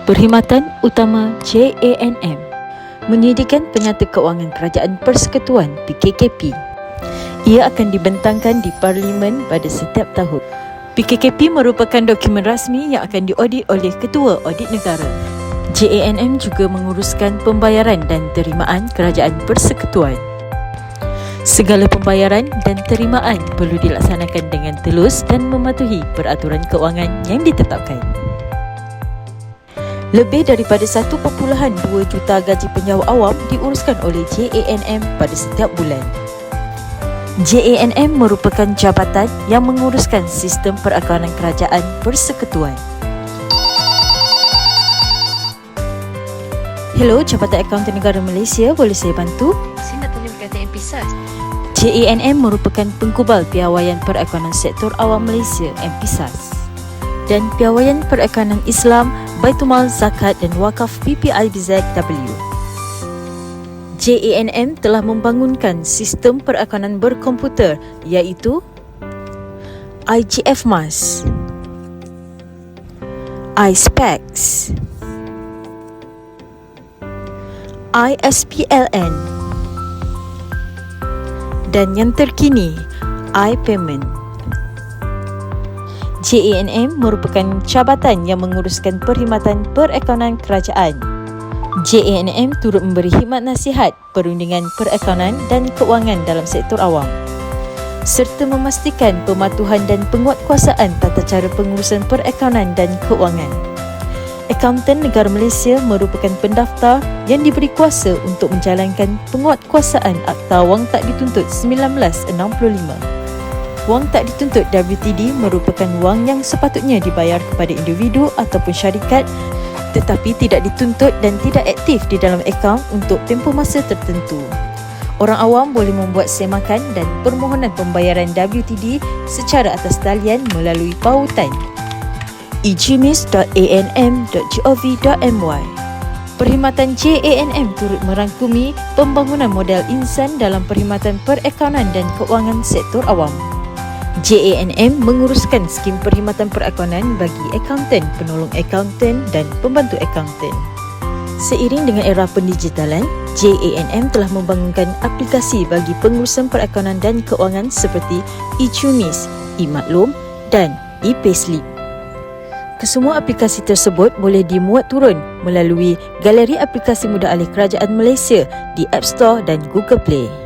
Perkhidmatan Utama JANM menyediakan penyata kewangan kerajaan Persekutuan PKKP. Ia akan dibentangkan di Parlimen pada setiap tahun. PKKP merupakan dokumen rasmi yang akan diaudit oleh Ketua Audit Negara. JANM juga menguruskan pembayaran dan terimaan kerajaan Persekutuan. Segala pembayaran dan terimaan perlu dilaksanakan dengan telus dan mematuhi peraturan kewangan yang ditetapkan. Lebih daripada 1.2 juta gaji penjawat awam diuruskan oleh JANM pada setiap bulan. JANM merupakan jabatan yang menguruskan sistem perakangan kerajaan Persekutuan. Hello, Jabatan Akaunten Negara Malaysia, boleh saya bantu? Saya nak tanya berkaitan MPSAS. JANM merupakan pengkubal piawaian perakangan sektor awam Malaysia MPSAS dan piawaian perakangan Islam Baitumal Zakat dan Wakaf PPIBZW. JANM telah membangunkan sistem perakangan berkomputer iaitu IGF-MAS, iSpecs, iSPLN dan yang terkini iPayment. JANM merupakan jabatan yang menguruskan perkhidmatan perakangan kerajaan. JANM turut memberi khidmat nasihat perundingan perakangan dan kewangan dalam sektor awam serta memastikan pematuhan dan penguatkuasaan tata cara pengurusan perakangan dan kewangan. Akaunten Negara Malaysia merupakan pendaftar yang diberi kuasa untuk menjalankan penguatkuasaan Akta Wang Tak Dituntut 1965. Wang tak dituntut WTD merupakan wang yang sepatutnya dibayar kepada individu ataupun syarikat tetapi tidak dituntut dan tidak aktif di dalam akaun untuk tempoh masa tertentu. Orang awam boleh membuat semakan dan permohonan pembayaran WTD secara atas talian melalui pautan eGMIS.anm.gov.my. Perkhidmatan JANM turut merangkumi pembangunan modal insan dalam perkhidmatan perakangan dan kewangan sektor awam. JANM menguruskan skim perkhidmatan perakangan bagi akaunten, penolong akaunten dan pembantu akaunten. Seiring dengan era pendigitalan, JANM telah membangunkan aplikasi bagi pengurusan perakangan dan kewangan seperti eCUMIS, eMaklum dan ePayslip. Kesemua aplikasi tersebut boleh dimuat turun melalui Galeri Aplikasi Mudah Alih Kerajaan Malaysia di App Store dan Google Play.